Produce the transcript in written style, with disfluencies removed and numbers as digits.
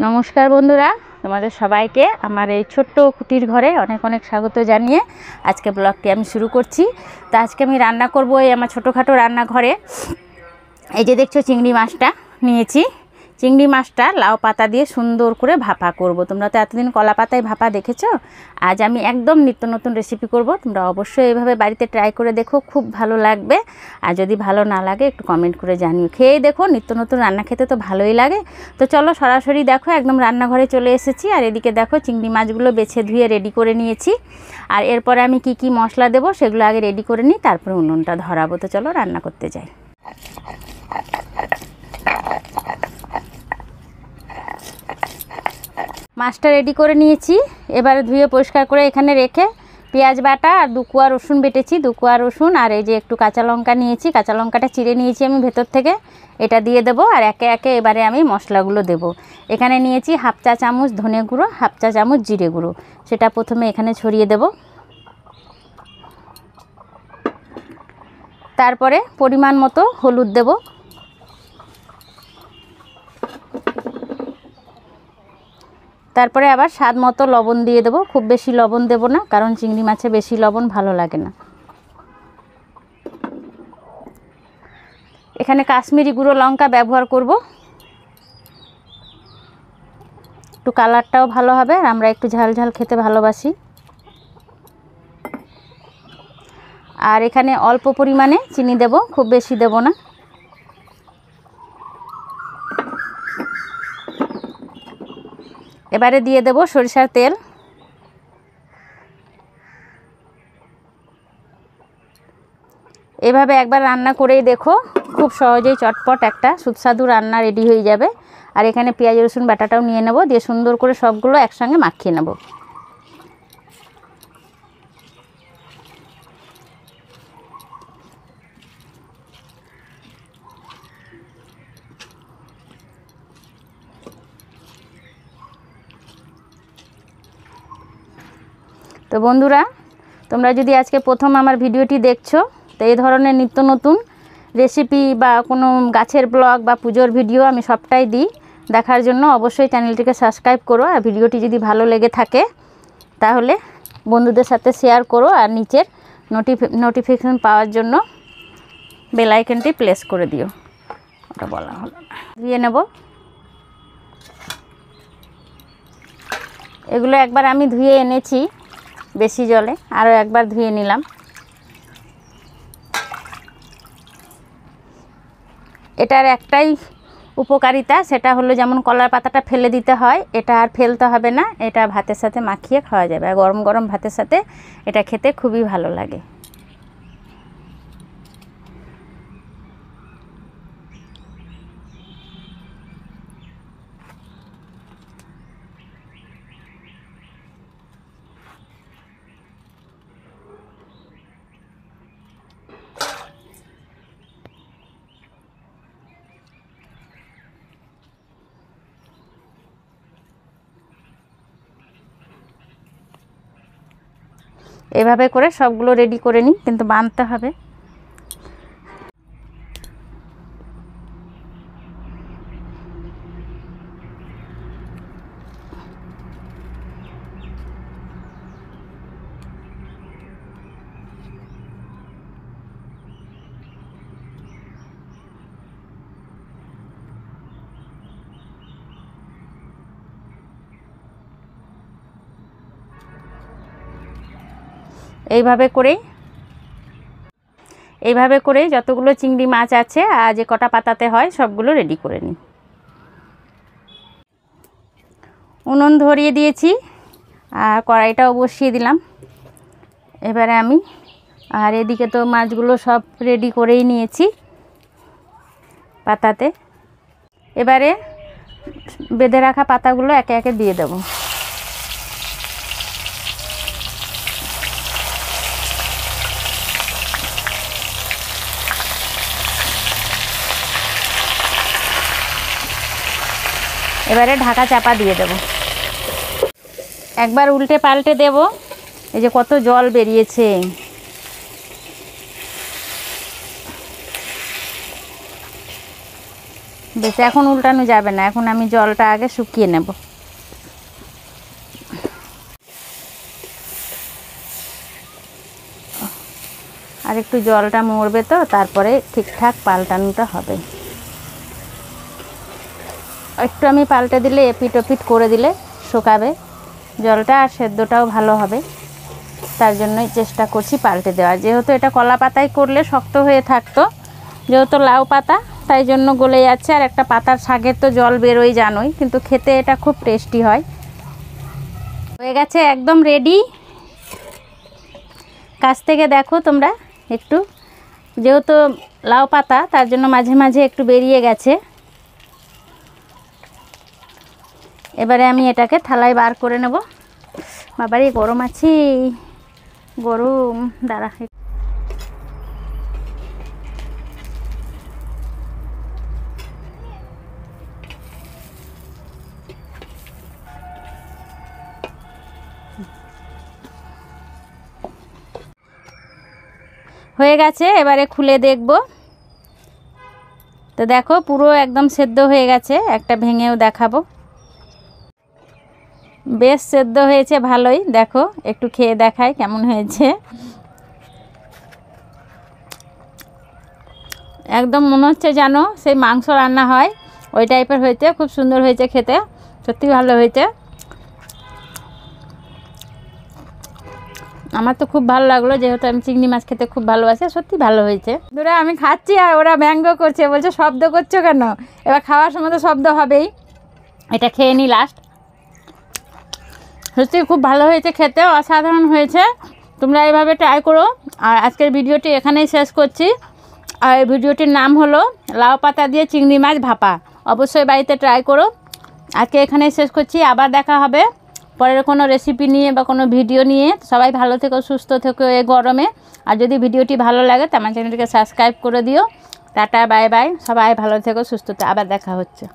নমস্কার বন্ধুরা, তোমাদের সবাইকে আমার এই ছোট্ট কুটির ঘরে অনেক অনেক স্বাগত জানিয়ে আজকে ব্লগটি আমি শুরু করছি। তো আজকে আমি রান্না করব এই আমার ছোটোখাটো রান্নাঘরে। এই যে দেখছো চিংড়ি মাছটা নিয়েছি। চিংড়ি মাছটা লাউ পাতা দিয়ে সুন্দর করে ভাপা করব। তোমরা তো এতদিন কলা পাতায় ভাপা দেখেছো, আজ আমি একদম নিত্য নতুন রেসিপি করব। তোমরা অবশ্যই এইভাবে বাড়িতে ট্রাই করে দেখো, খুব ভালো লাগবে। আর যদি ভালো না লাগে একটু কমেন্ট করে জানিও। খেয়ে দেখো, নিত্য নতুন রান্না খেতে তো ভালোই লাগে। তো চলো সরাসরি দেখো, একদম রান্নাঘরে চলে এসেছি। আর এদিকে দেখো চিংড়ি মাছগুলো বেছে ধুয়ে রেডি করে নিয়েছি। আর এরপরে আমি কি কি মশলা দেবো সেগুলো আগে রেডি করে নিই, তারপরে উনুনটা ধরাবো। তো চলো রান্না করতে যাই। মাছটা রেডি করে নিয়েছি, এবারে ধুয়ে পরিষ্কার করে এখানে রেখে পেঁয়াজ বাটা আর 2 কোয়া রসুন বেটেছি, 2 কোয়া রসুন আর এই যে একটু কাঁচা লঙ্কা নিয়েছি, কাঁচা লঙ্কাটা চিড়ে নিয়েছি আমি ভেতর থেকে, এটা দিয়ে দেবো। আর একে একে এবারে আমি মশলাগুলো দেব। এখানে নিয়েছি 1/2 চা চামচ ধনে গুঁড়ো, 1/2 চা চামচ জিরে গুঁড়ো, সেটা প্রথমে এখানে ছড়িয়ে দেব। তারপরে পরিমাণ মতো হলুদ দেব। তারপরে আবার স্বাদ মতো লবণ দিয়ে দেবো। খুব বেশি লবণ দেব না, কারণ চিংড়ি মাছে বেশি লবণ ভালো লাগে না। এখানে কাশ্মীরি গুঁড়ো লঙ্কা ব্যবহার করব, একটু কালারটাও ভালো হবে, আর আমরা একটু ঝাল ঝাল খেতে ভালোবাসি। আর এখানে অল্প পরিমাণে চিনি দেব, খুব বেশি দেব না। এবারে দিয়ে দেব সরিষার তেল। এভাবে একবার রান্না করেই দেখো, খুব সহজেই চটপট একটা সুস্বাদু রান্না রেডি হয়ে যাবে। আর এখানে পেঁয়াজ রসুন বাটাটাও নিয়ে নেব, দিয়ে সুন্দর করে সবগুলো একসঙ্গে মাখিয়ে নেব। তো বন্ধুরা, তোমরা যদি আজকে প্রথম আমার ভিডিওটি দেখছো, তো এই ধরনের নিত্য নতুন রেসিপি বা কোনো গাছের ব্লগ বা পুজোর ভিডিও আমি সবটাই দিই। দেখার জন্য অবশ্যই চ্যানেলটিকে সাবস্ক্রাইব করো। আর ভিডিওটি যদি ভালো লেগে থাকে তাহলে বন্ধুদের সাথে শেয়ার করো। আর নিচের নোটিফিকেশন পাওয়ার জন্য বেল আইকনটি প্রেস করে দিও। ওটা বলা হলো না। ধুয়ে নেব এগুলো। একবার আমি ধুয়ে এনেছি বেশি জলে, আরও একবার ধুয়ে নিলাম। এটার একটাই উপকারিতা, সেটা হলো যেমন কলার পাতাটা ফেলে দিতে হয়, এটা আর ফেলতে হবে না। এটা ভাতের সাথে মাখিয়ে খাওয়া যাবে, আর গরম গরম ভাতের সাথে এটা খেতে খুবই ভালো লাগে। এভাবে করে সবগুলো রেডি করে নিই, কিন্তু বাঁধতে হবে। এইভাবে করেই যতগুলো চিংড়ি মাছ আছে আর যে কটা পাতাতে হয় সবগুলো রেডি করে নিই। উনুন ধরিয়ে দিয়েছি আর কড়াইটাও বসিয়ে দিলাম। এবারে আমি আর এদিকে তো মাছগুলো সব রেডি করেই নিয়েছি পাতাতে। এবারে বেঁধে রাখা পাতাগুলো একে একে দিয়ে দেবো। এবারে ঢাকা চাপা দিয়ে দেব। একবার উল্টে পাল্টে দেব। এই যে কত জল বেরিয়েছে। বেশ, এখন উল্টানো যাবে না, এখন আমি জলটা আগে শুকিয়ে নেব। আর একটু জলটা মরবে তো, তারপরে ঠিকঠাক পাল্টানোটা হবে। একটু আমি পাল্টে দিলে, এপিট ওপিট করে দিলে শুকাবে জলটা, আর সেদ্ধটাও ভালো হবে। তার জন্যই চেষ্টা করছি পাল্টে দেওয়ার। যেহেতু এটা কলা পাতায় করলে শক্ত হয়ে থাকতো, যেহেতু লাউ পাতা তাই জন্য গলে যাচ্ছে। আর একটা পাতার শাকের তো জল বেরোই জানোই, কিন্তু খেতে এটা খুব টেস্টি হয়। হয়ে গেছে, একদম রেডি। কাছ থেকে দেখো তোমরা একটু, যেহেতু লাউ পাতা তার জন্য মাঝে মাঝে একটু বেরিয়ে গেছে। এবারে আমি এটাকে থালায় বার করে নেব। বাবারে গরম আছে, গরম, দাঁড়া। হয়ে গেছে, এবারে খুলে দেখব। তো দেখো পুরো একদম সেদ্ধ হয়ে গেছে, একটা ভেঙেও দেখাবো। বেশ সেদ্ধ হয়েছে ভালোই, দেখো একটু খেয়ে দেখাই কেমন হয়েছে। একদম মনে হচ্ছে যেন সেই মাংস রান্না হয় ওই টাইপের হয়েছে, খুব সুন্দর হয়েছে খেতে, সত্যি ভালো হয়েছে। আমার তো খুব ভালো লাগলো, যেহেতু আমি চিংড়ি মাছ খেতে খুব ভালোবাসি। সত্যি ভালো হয়েছে। দুরা আমি খাচ্ছি আর ওরা ব্যঙ্গ করছে, বলছে শব্দ করছো কেন? এবার খাওয়ার সময় তো শব্দ হবেই। এটা খেয়ে নিই লাস্ট। সত্যি খুব ভালো হয়েছে, খেতে অসাধারণ হয়েছে। তোমরা এইভাবে ট্রাই করো। আর আজকের ভিডিওটি এখানেই শেষ করছি। আর এই ভিডিওটির নাম হলো লাউ পাতা দিয়ে চিংড়ি মাছ ভাপা। অবশ্যই বাড়িতে ট্রাই করো। আজকে এখানেই শেষ করছি, আবার দেখা হবে পরের কোনো রেসিপি নিয়ে বা কোনো ভিডিও নিয়ে। সবাই ভালো থেকো, সুস্থ থেকো এই গরমে। আর যদি ভিডিওটি ভালো লাগে তো আমার চ্যানেলটিকে সাবস্ক্রাইব করে দিও। টাটা, বাই বাই, সবাই ভালো থেকো, সুস্থ থেকো, আবার দেখা হচ্ছে।